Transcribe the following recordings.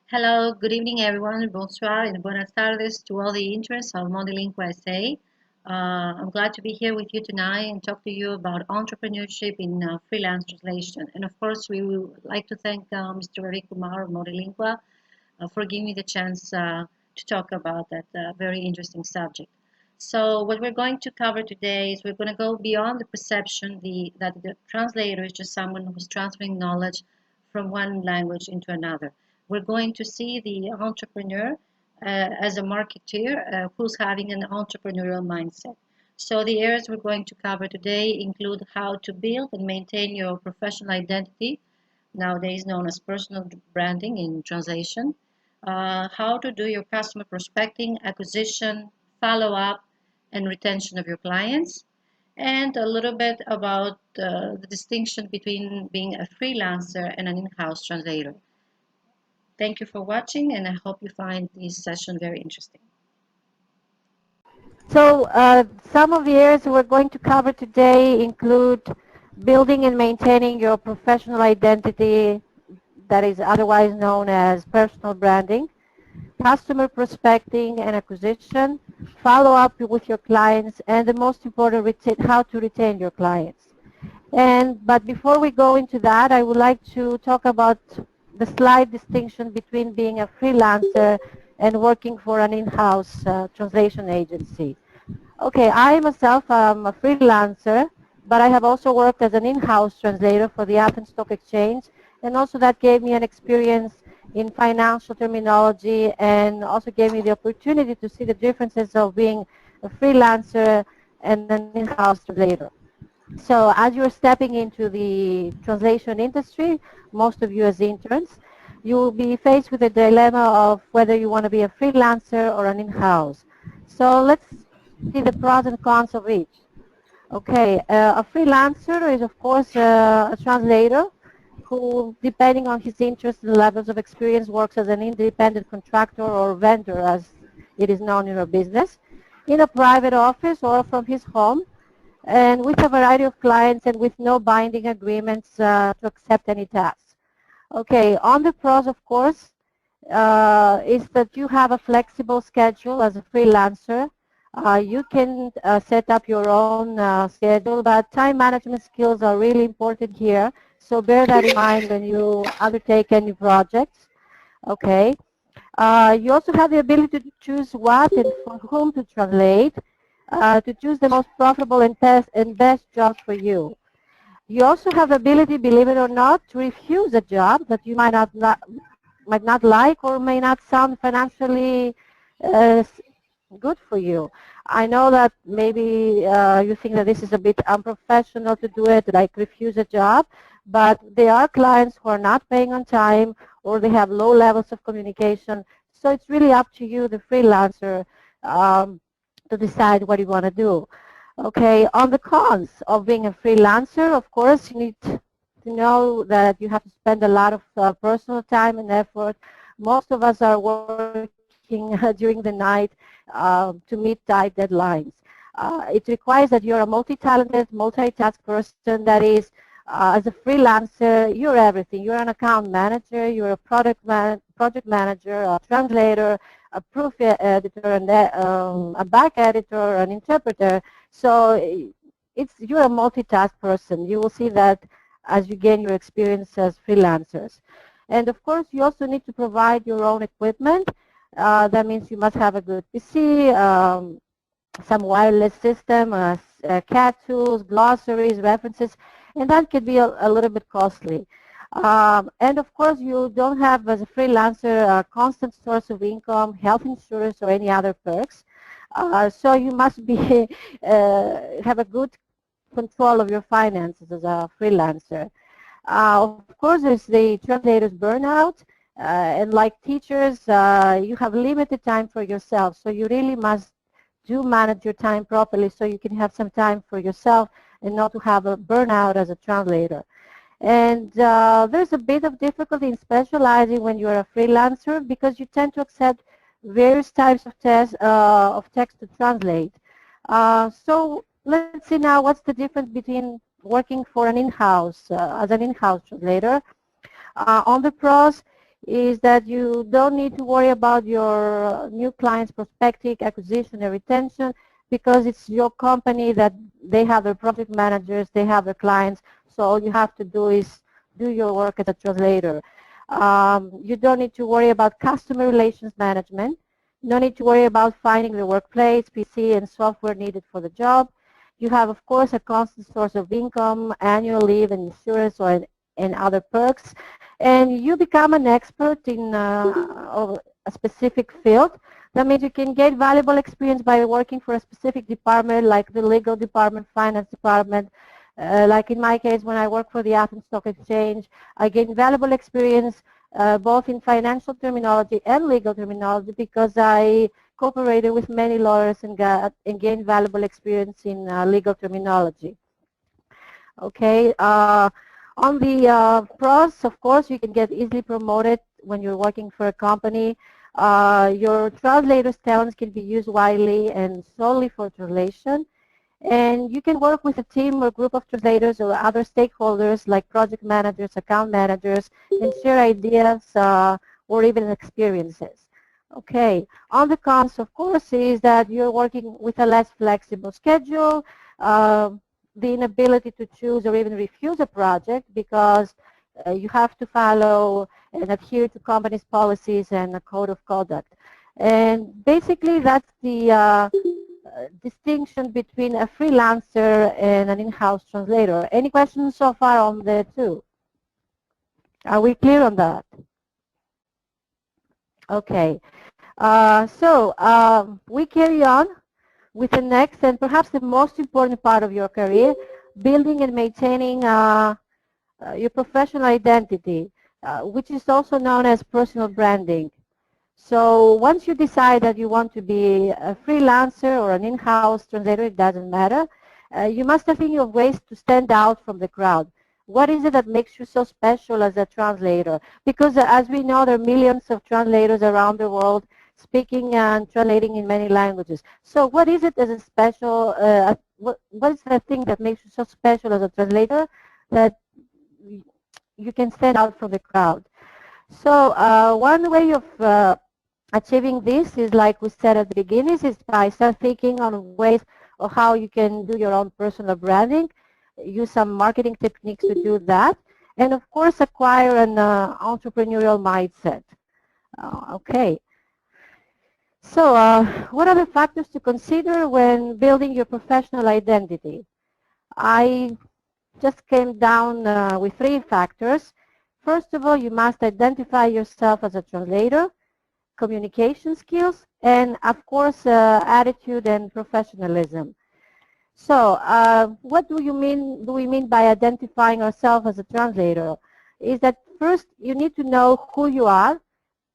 Hello, good evening everyone. Bonsoir and buenas tardes to all the interests of Modlingua SA. I'm glad to be here with you tonight and talk to you about entrepreneurship in freelance translation. And of course, we would like to thank Mr. Ravi Kumar of Modlingua for giving me the chance to talk about that very interesting subject. So what we're going to cover today is we're going to go beyond the perception that the translator is just someone who's transferring knowledge from one language into another. We're going to see the entrepreneur as a marketeer who's having an entrepreneurial mindset. So the areas we're going to cover today include how to build and maintain your professional identity, nowadays known as personal branding in translation, how to do your customer prospecting, acquisition, follow-up, and retention of your clients, and a little bit about the distinction between being a freelancer and an in-house translator. Thank you for watching, and I hope you find this session very interesting. So some of the areas we're going to cover today include building and maintaining your professional identity, that is otherwise known as personal branding, customer prospecting and acquisition, follow-up with your clients, and the most important, how to retain your clients. But before we go into that, I would like to talk about the slight distinction between being a freelancer and working for an in-house translation agency. Okay, I myself am a freelancer, but I have also worked as an in-house translator for the Athens Stock Exchange, and also that gave me an experience in financial terminology and also gave me the opportunity to see the differences of being a freelancer and an in-house translator. So as you're stepping into the translation industry, most of you as interns, you will be faced with a dilemma of whether you want to be a freelancer or an in-house. So let's see the pros and cons of each. Okay, a freelancer is of course a translator who, depending on his interests and levels of experience, works as an independent contractor or vendor, as it is known in our business, in a private office or from his home, and with a variety of clients and with no binding agreements to accept any tasks. Okay, on the pros, of course, is that you have a flexible schedule as a freelancer. You can set up your own schedule, but time management skills are really important here. So bear that in mind when you undertake any projects. Okay. You also have the ability to choose what and for whom to translate, to choose the most profitable and best jobs for you. You also have the ability, believe it or not, to refuse a job that you might not like or may not sound financially uh, good for you. I know that maybe you think that this is a bit unprofessional to do it, like refuse a job, but there are clients who are not paying on time or they have low levels of communication. So it's really up to you, the freelancer, to decide what you want to do. Okay, on the cons of being a freelancer, of course, you need to know that you have to spend a lot of personal time and effort. Most of us are working during the night to meet tight deadlines. It requires that you're a multi-talented, multitask person. That is, as a freelancer, you're everything. You're an account manager, you're a project manager, a translator, a proof editor, and a back editor, an interpreter. So you're a multitask person. You will see that as you gain your experience as freelancers. And of course, you also need to provide your own equipment. That means you must have a good PC, some wireless system, CAT tools, glossaries, references, and that could be a little bit costly. And of course, you don't have, as a freelancer, a constant source of income, health insurance, or any other perks. So you must be have a good control of your finances as a freelancer. Of course, there's the translator's burnout. And like teachers, you have limited time for yourself. So you really must manage your time properly so you can have some time for yourself and not to have a burnout as a translator. And there's a bit of difficulty in specializing when you're a freelancer because you tend to accept various types of text to translate. So let's see now what's the difference between working for an in-house, as an in-house translator. On the pros, is that you don't need to worry about your new clients prospecting, acquisition, and retention, because it's your company that they have their project managers, they have their clients, so all you have to do is do your work as a translator. You don't need to worry about customer relations management. No need to worry about finding the workplace, PC, and software needed for the job. You have, of course, a constant source of income, annual leave, and insurance, and other perks. And you become an expert in of a specific field. That means you can get valuable experience by working for a specific department, like the legal department, finance department. Like in my case, when I work for the Athens Stock Exchange, I gain valuable experience both in financial terminology and legal terminology, because I cooperated with many lawyers and gained valuable experience in legal terminology. Okay. On the pros, of course, you can get easily promoted when you're working for a company. Your translator's talents can be used widely and solely for translation. And you can work with a team or group of translators or other stakeholders like project managers, account managers, and share ideas or even experiences. Okay. On the cons, of course, is that you're working with a less flexible schedule, uh, the inability to choose or even refuse a project, because you have to follow and adhere to company's policies and a code of conduct. And basically, that's the distinction between a freelancer and an in-house translator. Any questions so far on the two? Are we clear on that? Okay. We carry on with the next and perhaps the most important part of your career, building and maintaining your professional identity, which is also known as personal branding. So once you decide that you want to be a freelancer or an in-house translator, it doesn't matter, you must start thinking of ways to stand out from the crowd. What is it that makes you so special as a translator? Because as we know, there are millions of translators around the world speaking and translating in many languages. So what is it as a special, what is the thing that makes you so special as a translator that you can stand out from the crowd? So one way of achieving this is, like we said at the beginning, is by start thinking on ways of how you can do your own personal branding, use some marketing techniques to do that, and of course acquire an entrepreneurial mindset. Okay. So what are the factors to consider when building your professional identity? I just came down with three factors. First of all, you must identify yourself as a translator, communication skills, and of course attitude and professionalism. So what do we mean by identifying ourselves as a translator? Is that first you need to know who you are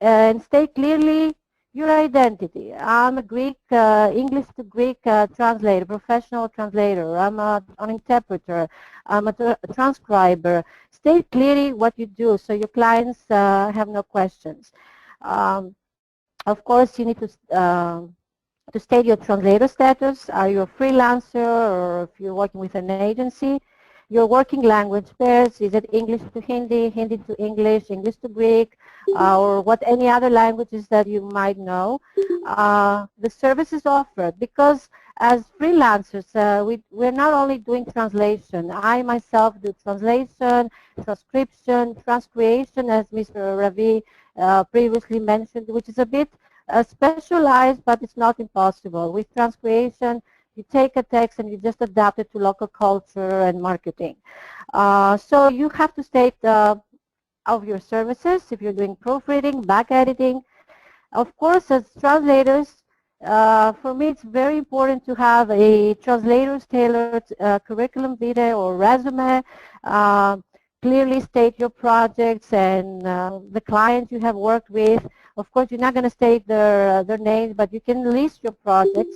and state clearly your identity. I'm a Greek, English to Greek translator, professional translator. I'm an interpreter. I'm a transcriber. State clearly what you do so your clients have no questions. Of course, you need to state your translator status. Are you a freelancer, or if you're working with an agency? Your working language pairs, is it English to Hindi, Hindi to English, English to Greek, or what any other languages that you might know. The services offered, because as freelancers, we're not only doing translation. I myself do translation, transcription, transcreation, as Mr. Ravi previously mentioned, which is a bit specialized, but it's not impossible. With transcreation, you take a text and you just adapt it to local culture and marketing. So you have to state of your services if you're doing proofreading, back editing. Of course, as translators, for me it's very important to have a translator's tailored curriculum vitae or resume. Clearly state your projects and the clients you have worked with. Of course, you're not going to state their names, but you can list your projects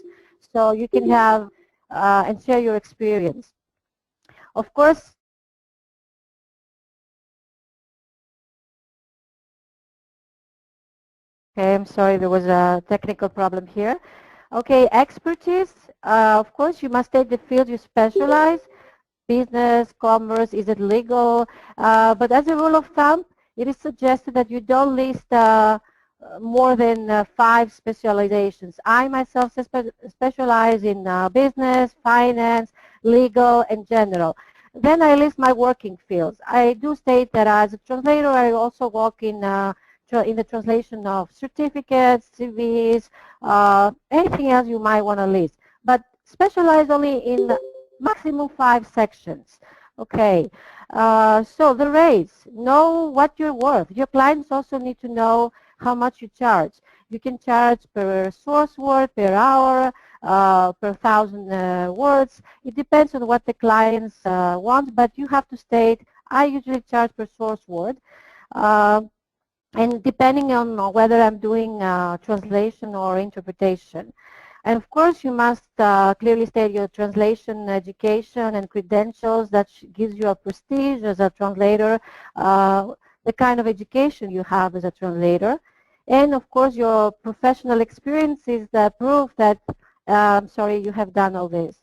so you can have and share your experience. Of course, okay, I'm sorry, there was a technical problem here. Okay, expertise. Of course, you must state the field you specialize. Business, commerce, is it legal? But as a rule of thumb, it is suggested that you don't list more than 5 specializations. I myself specialize in business, finance, legal, and general. Then I list my working fields. I do state that as a translator, I also work in the translation of certificates, CVs, anything else you might want to list. But specialize only in maximum 5 sections. Okay, so the rates, know what you're worth. Your clients also need to know how much you charge. You can charge per source word, per hour, per 1,000 words. It depends on what the clients want, but you have to state, I usually charge per source word. And depending on whether I'm doing translation or interpretation. And of course, you must clearly state your translation education and credentials that gives you a prestige as a translator, the kind of education you have as a translator. And of course, your professional experience is the proof that, sorry, you have done all this.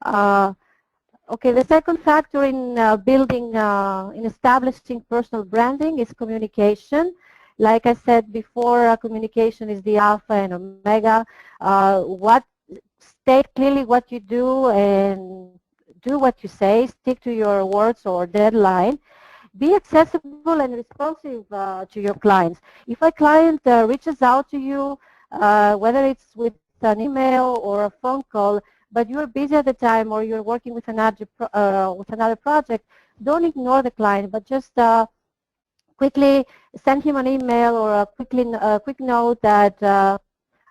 Okay, the second factor in building, in establishing personal branding is communication. Like I said before, communication is the alpha and omega. State clearly what you do and do what you say. Stick to your words or deadline. Be accessible and responsive to your clients. If a client reaches out to you, whether it's with an email or a phone call, but you're busy at the time or you're working with another project, don't ignore the client, but just quickly send him an email or a quick note that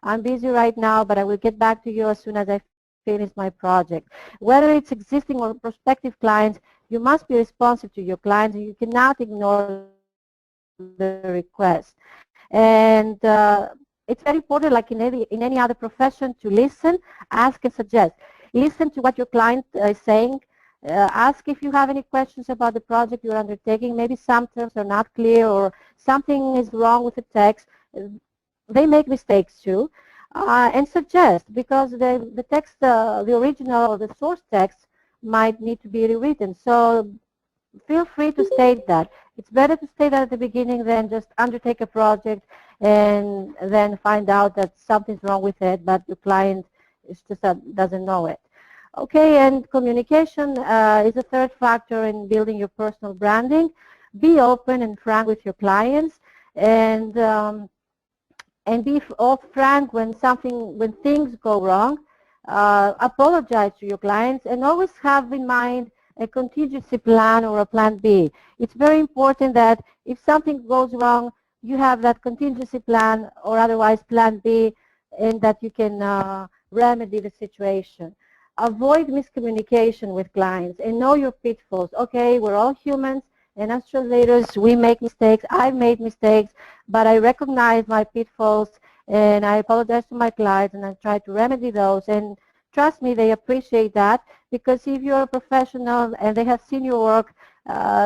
I'm busy right now, but I will get back to you as soon as I finish my project. Whether it's existing or prospective clients, you must be responsive to your clients, and you cannot ignore the request. And it's very important, like in any other profession, to listen, ask, and suggest. Listen to what your client is saying. Ask if you have any questions about the project you're undertaking. Maybe some terms are not clear or something is wrong with the text. They make mistakes too. And suggest, because the text, the original or the source text might need to be rewritten. So feel free to state that. It's better to state that at the beginning than just undertake a project and then find out that something's wrong with it, but the client is just doesn't know it. Okay, and communication is a third factor in building your personal branding. Be open and frank with your clients, and be all frank when things go wrong. Apologize to your clients, and always have in mind a contingency plan or a plan B. It's very important that if something goes wrong, you have that contingency plan or otherwise plan B, and that you can remedy the situation. Avoid miscommunication with clients and know your pitfalls. Okay, we're all humans, and as translators, we make mistakes. I've made mistakes, but I recognize my pitfalls, and I apologize to my clients, and I try to remedy those. And trust me, they appreciate that, because if you're a professional and they have seen your work,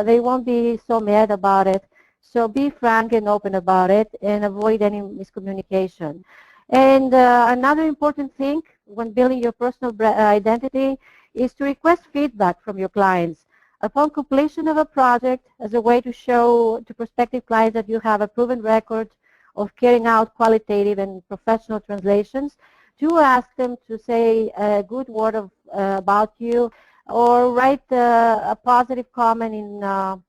they won't be so mad about it. So be frank and open about it, and avoid any miscommunication. And another important thing when building your personal identity is to request feedback from your clients. Upon completion of a project, as a way to show to prospective clients that you have a proven record of carrying out qualitative and professional translations, do ask them to say a good word about you, or write a positive comment in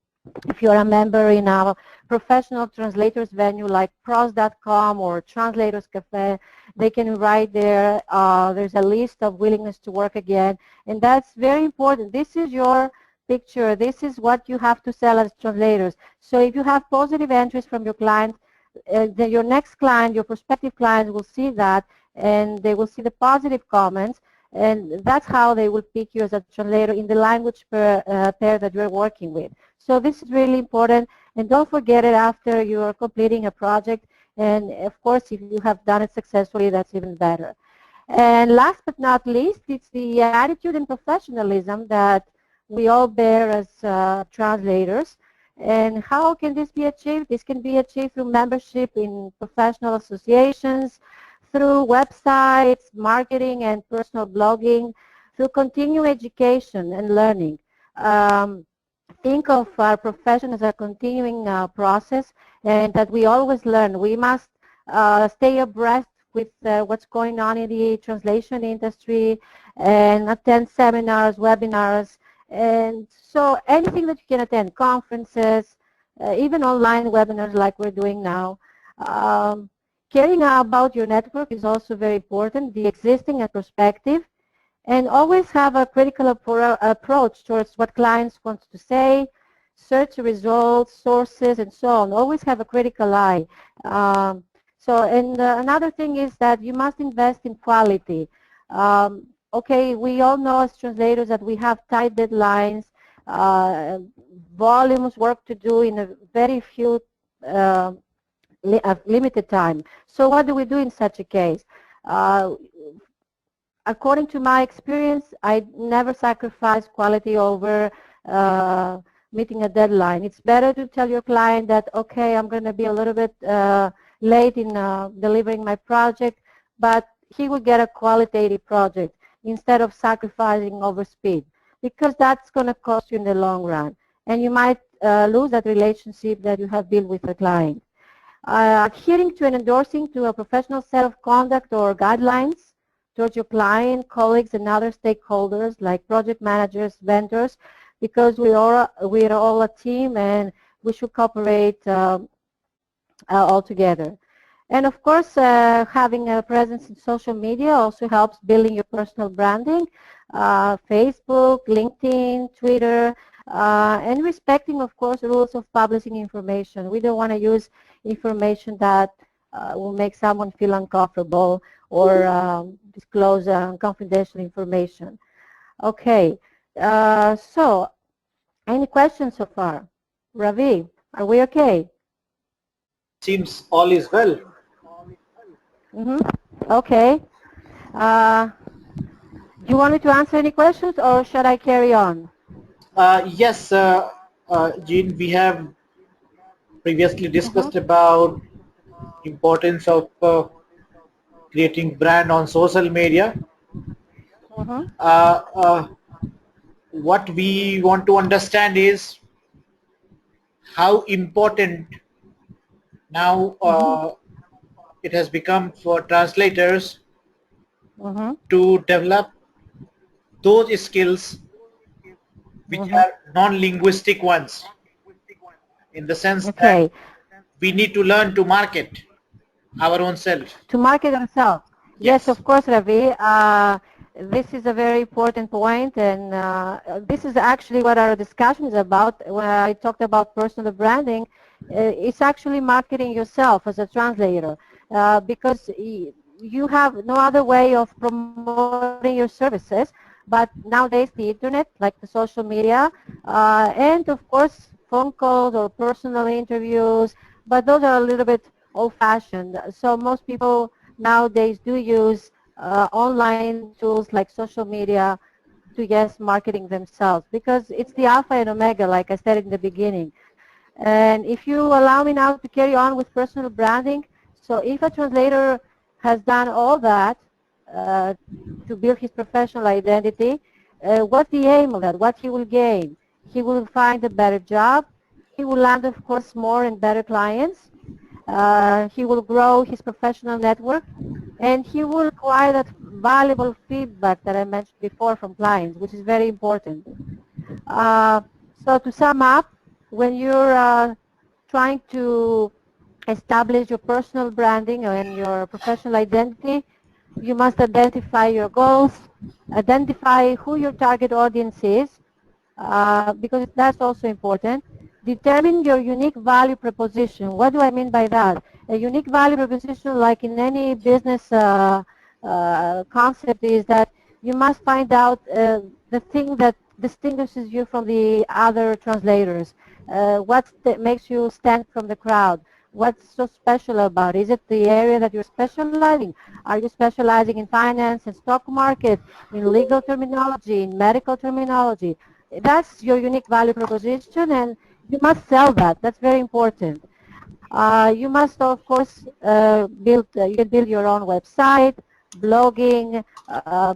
if you're a member in our professional translators venue like pros.com or Translators Cafe. They can write there. There's a list of willingness to work again, and that's very important. This is your picture. This is what you have to sell as translators. So if you have positive entries from your clients, then your next client, your prospective clients will see that, and they will see the positive comments, and that's how they will pick you as a translator in the language pair that you're working with. So this is really important, and don't forget it after you are completing a project, and of course if you have done it successfully, that's even better. And last but not least, it's the attitude and professionalism that we all bear as translators. And how can this be achieved? This can be achieved through membership in professional associations, through websites, marketing and personal blogging, through continuing education and learning, think of our profession as a continuing process, and that we always learn. We must stay abreast with what's going on in the translation industry and attend seminars, webinars, and so anything that you can attend, conferences, even online webinars like we're doing now. Um, Caring about your network is also very important, the existing and prospective, and always have a critical approach towards what clients want to say, search results, sources, and so on. Always have a critical eye. Another thing is that you must invest in quality. Okay, we all know as translators that we have tight deadlines, volumes, work to do in a very few limited time. So what do we do in such a case? According to my experience, I never sacrifice quality over meeting a deadline. It's better to tell your client that, okay, I'm going to be a little bit late in delivering my project, but he will get a qualitative project instead of sacrificing over speed, because that's going to cost you in the long run. And you might lose that relationship that you have built with the client. Adhering to and endorsing to a professional set of conduct or guidelines towards your client, colleagues, and other stakeholders like project managers, vendors, because we're all a team and we should cooperate all together. And of course, having a presence in social media also helps building your personal branding, Facebook, LinkedIn, Twitter, and respecting, of course, rules of publishing information. We don't want to use information that will make someone feel uncomfortable or disclose confidential information. Okay, so any questions so far? Ravi, are we okay? Seems all is well. Okay. Do you want me to answer any questions or should I carry on? Yes, Jean, we have previously discussed about importance of creating brand on social media. What we want to understand is how important now it has become for translators to develop those skills which are non-linguistic ones, in the sense that we need to learn to market our own self. To market ourselves. Yes, of course, Ravi. This is a very important point, and this is actually what our discussion is about. When I talked about personal branding, it's actually marketing yourself as a translator, because you have no other way of promoting your services. But nowadays, the internet, like the social media, and of course, phone calls or personal interviews, but those are a little bit old-fashioned. So most people nowadays do use online tools like social media to, yes, marketing themselves, because it's the alpha and omega, like I said in the beginning. And if you allow me now to carry on with personal branding, so if a translator has done all that to build his professional identity, what's the aim of that? What he will gain? He will find a better job. He will land, of course, more and better clients. He will grow his professional network, and he will acquire that valuable feedback that I mentioned before from clients, which is very important. So to sum up, when you're trying to establish your personal branding and your professional identity, you must identify your goals, identify who your target audience is, because that's also important. Determine your unique value proposition. What do I mean by that? A unique value proposition, like in any business concept, is that you must find out the thing that distinguishes you from the other translators. What makes you stand from the crowd? What's so special about it? Is it the area that you're specializing? Are you specializing in finance and stock market, in legal terminology, in medical terminology? That's your unique value proposition, and you must sell that. That's very important. You must, of course, you can build your own website, blogging,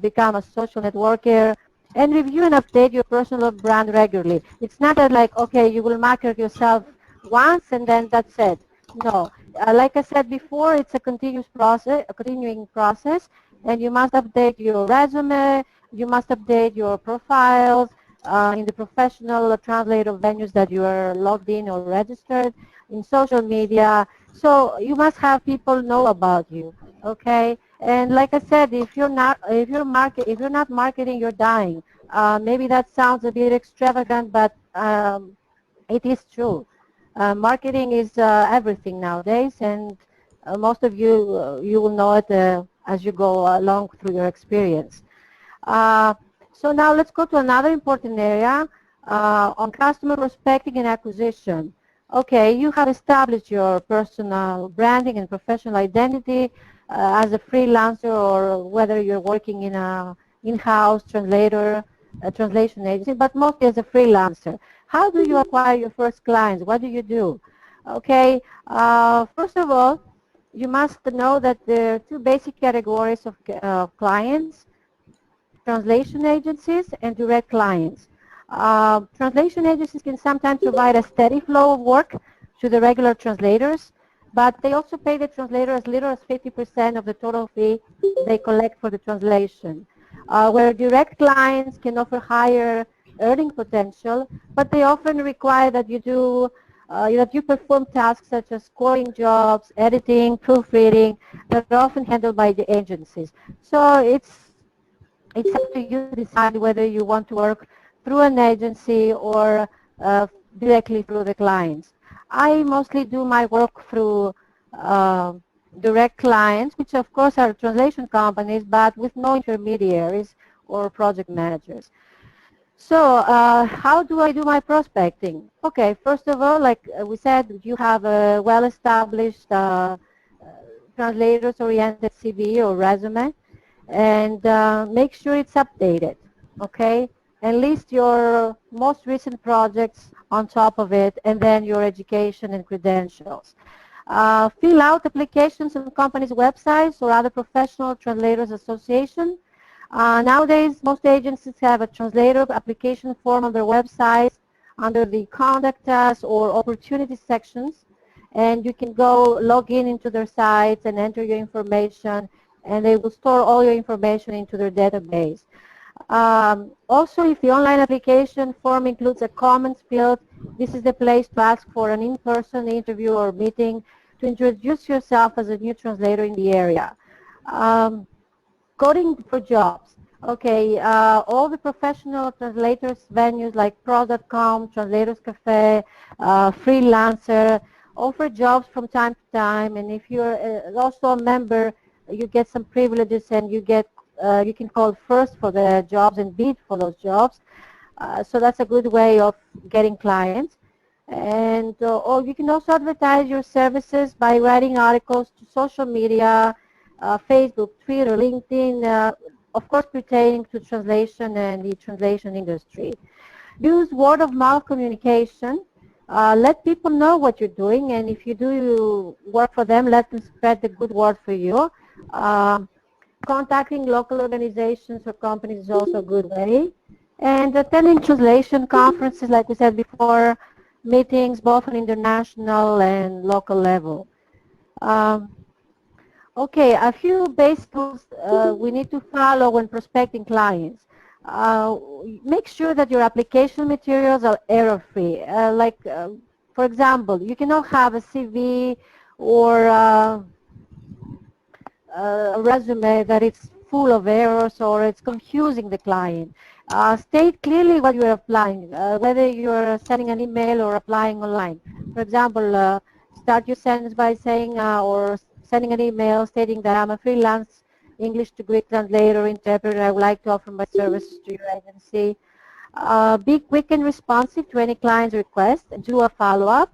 become a social networker, And review and update your personal brand regularly. It's not that like, okay, you will market yourself once and then that's it. No, like I said before, it's a continuous process, a continuing process, and you must update your resume, you must update your profiles in the professional translator venues that you are logged in or registered, in social media. So you must have people know about you, okay? And like I said, if you're not marketing, you're dying. Maybe that sounds a bit extravagant, but it is true. Marketing is everything nowadays, and most of you you will know it as you go along through your experience. Uh, so now let's go to another important area on customer prospecting and acquisition. Okay, you have established your personal branding and professional identity as a freelancer, or whether you're working in a in-house translator, a translation agency, but mostly as a freelancer. How do you acquire your first clients? What do you do? Okay, first of all, you must know that there are two basic categories of clients: translation agencies and direct clients. Translation agencies can sometimes provide a steady flow of work to the regular translators, but they also pay the translator as little as 50% of the total fee they collect for the translation. Where direct clients can offer higher earning potential, but they often require that you perform tasks such as scoring jobs, editing, proofreading, that are often handled by the agencies. So it's up to you to decide whether you want to work through an agency or directly through the clients. I mostly do my work through uh, direct clients, which of course are translation companies, but with no intermediaries or project managers. So how do I do my prospecting? Okay, first of all, like we said, you have a well-established translators-oriented CV or resume, and make sure it's updated, okay? And list your most recent projects on top of it, and then your education and credentials. Fill out applications on companies' websites or other professional translators association. Nowadays, most agencies have a translator application form on their websites under the Contact Us or Opportunity sections, and you can go log in into their sites and enter your information, and they will store all your information into their database. Also, if the online application form includes a comments field, this is the place to ask for an in-person interview or meeting to introduce yourself as a new translator in the area. Coding for jobs. Okay, all the professional translators venues like pro.com, Translators Cafe, Freelancer offer jobs from time to time, and if you're also a member, you get some privileges, and you can call first for the jobs and bid for those jobs. So that's a good way of getting clients. And or you can also advertise your services by writing articles to social media, Facebook, Twitter, LinkedIn, of course pertaining to translation and the translation industry. Use word of mouth communication. Let people know what you're doing, and if you do work for them, let them spread the good word for you. Contacting local organizations or companies is also a good way. And attending translation conferences, like we said before, meetings both on international and local level. Okay, a few basic rules we need to follow when prospecting clients. Make sure that your application materials are error-free. For example, you cannot have a CV or a resume that is full of errors or it's confusing the client. State clearly what you're applying, whether you're sending an email or applying online. For example, start your sentence by saying or sending an email stating that I'm a freelance English to Greek translator, interpreter. I would like to offer my services to your agency. Be quick and responsive to any client's request. Do a follow-up.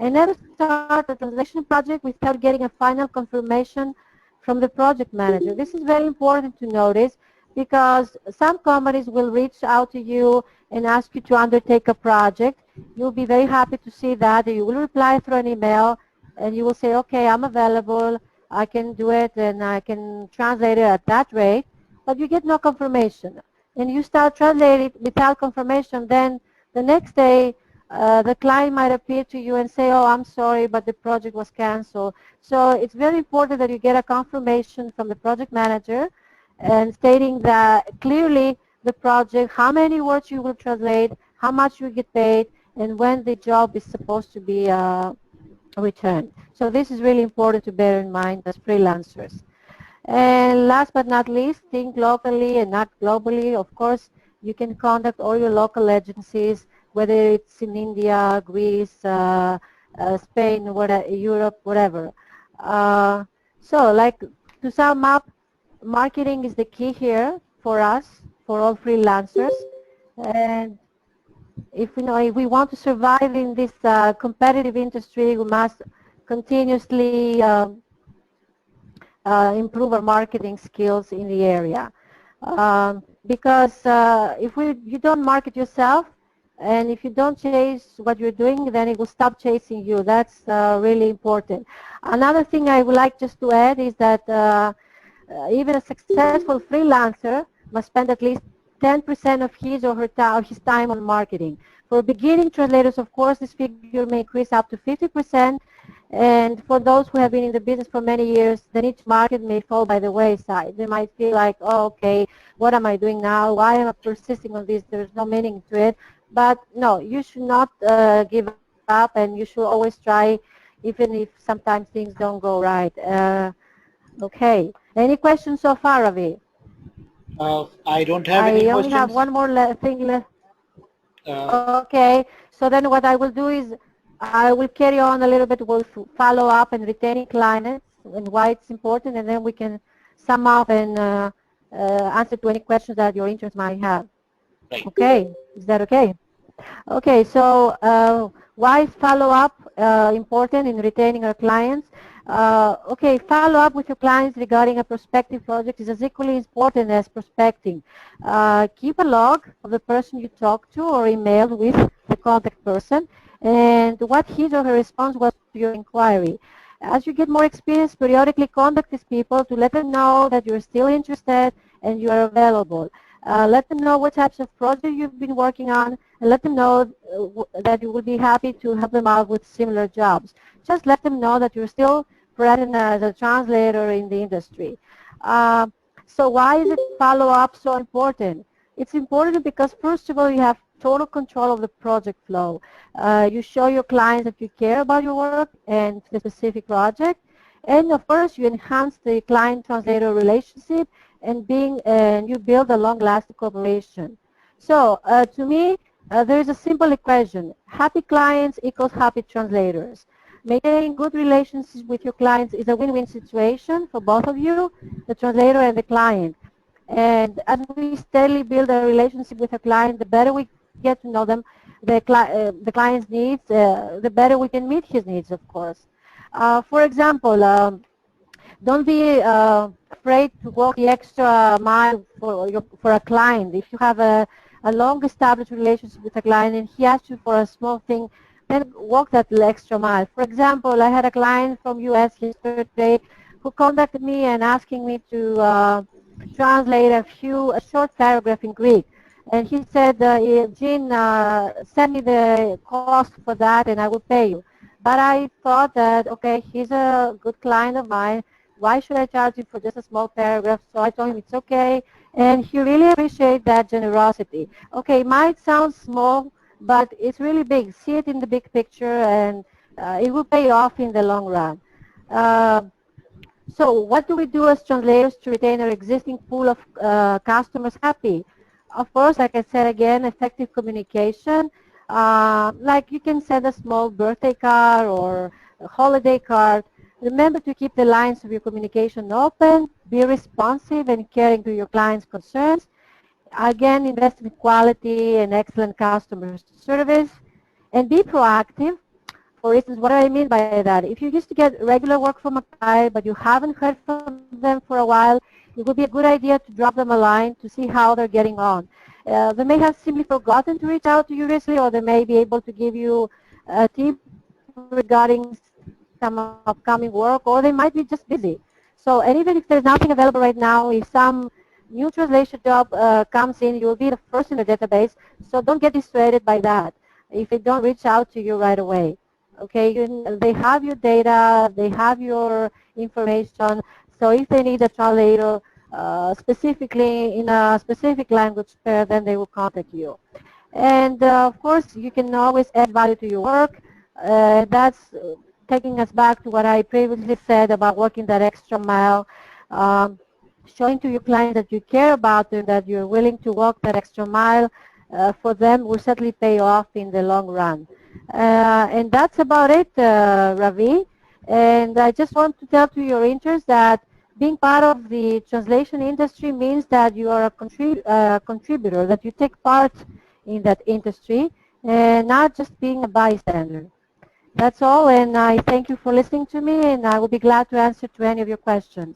And never start a translation project without getting a final confirmation from the project manager. This is very important to notice because some companies will reach out to you and ask you to undertake a project. You'll be very happy to see that. You will reply through an email and you will say, okay, I'm available, I can do it, and I can translate it at that rate, but you get no confirmation. and you start translating without confirmation, then the next day the client might appear to you and say, oh, I'm sorry, but the project was canceled. So it's very important that you get a confirmation from the project manager and stating that clearly the project, how many words you will translate, how much you get paid, and when the job is supposed to be returned. So this is really important to bear in mind as freelancers. And last but not least, think locally and not globally. Of course, you can contact all your local agencies, whether it's in India, Greece, Spain, Europe, whatever. So, like, to sum up, marketing is the key here for us, for all freelancers. And if we want to survive in this competitive industry, we must continuously improve our marketing skills in the area. Because if you don't market yourself, and if you don't chase what you're doing, then it will stop chasing you. That's really important. Another thing I would like just to add is that even a successful freelancer must spend at least 10% of his or his time on marketing. For beginning translators, of course, this figure may increase up to 50%. And for those who have been in the business for many years, the niche market may fall by the wayside. They might feel like, oh, okay, what am I doing now? Why am I persisting on this? There's no meaning to it. But no, you should not give up, and you should always try, even if sometimes things don't go right. Okay. Any questions so far, Ravi? I don't have any I only have questions. one more thing left. Uh, Okay, so then what I will do is I will carry on a little bit with follow up and retaining clients and why it's important, and then we can sum up and answer to any questions that your interest might have. right. Okay, is that okay? Okay, so why is follow-up important in retaining our clients? Okay, follow-up with your clients regarding a prospective project is as equally important as prospecting. Keep a log of the person you talked to or emailed with the contact person and what his or her response was to your inquiry. As you get more experience, periodically contact these people to let them know that you're still interested and you are available. Let them know what types of projects you've been working on, and let them know that you will be happy to help them out with similar jobs. Just let them know that you're still present as a translator in the industry. So why is it follow-up so important? It's important because, first of all, you have total control of the project flow. You show your clients that you care about your work and the specific project. And, of course, you enhance the client-translator relationship and you build a long-lasting cooperation. So to me, there is a simple equation. Happy clients equals happy translators. Maintaining good relationships with your clients is a win-win situation for both of you, the translator and the client. And as we steadily build a relationship with a client, the better we get to know them, the client's needs, the better we can meet his needs, of course. For example, don't be afraid to walk the extra mile for a client. If you have a long-established relationship with a client and he asks you for a small thing, then walk that extra mile. For example, I had a client from U.S. yesterday who contacted me and asking me to translate a short paragraph in Greek. And he said, Jean, send me the cost for that and I will pay you. But I thought that, okay, he's a good client of mine. Why should I charge him for just a small paragraph? So I told him it's okay. And he really appreciated that generosity. Okay, it might sound small, but it's really big. See it in the big picture, and it will pay off in the long run. So what do we do as translators to retain our existing pool of customers happy? Of course, like I said again, effective communication. Like you can send a small birthday card or a holiday card. Remember to keep the lines of your communication open, be responsive and caring to your clients' concerns. Again, invest in quality and excellent customer service, and be proactive. For instance, what do I mean by that? If you used to get regular work from a client, but you haven't heard from them for a while, it would be a good idea to drop them a line to see how they're getting on. They may have simply forgotten to reach out to you recently, or they may be able to give you a tip regarding some upcoming work, or they might be just busy. So, and even if there's nothing available right now, if some new translation job comes in, you'll be the first in the database, so don't get dissuaded by that if they don't reach out to you right away. Okay, they have your data, they have your information, so if they need a translator specifically in a specific language pair, then they will contact you. And of course, you can always add value to your work. That's taking us back to what I previously said about working that extra mile. Um, Showing to your client that you care about them, that you're willing to walk that extra mile for them will certainly pay off in the long run. And that's about it, Ravi. And I just want to tell to your interest that being part of the translation industry means that you are a contributor, that you take part in that industry, and not just being a bystander. That's all, and I thank you for listening to me, and I will be glad to answer to any of your questions.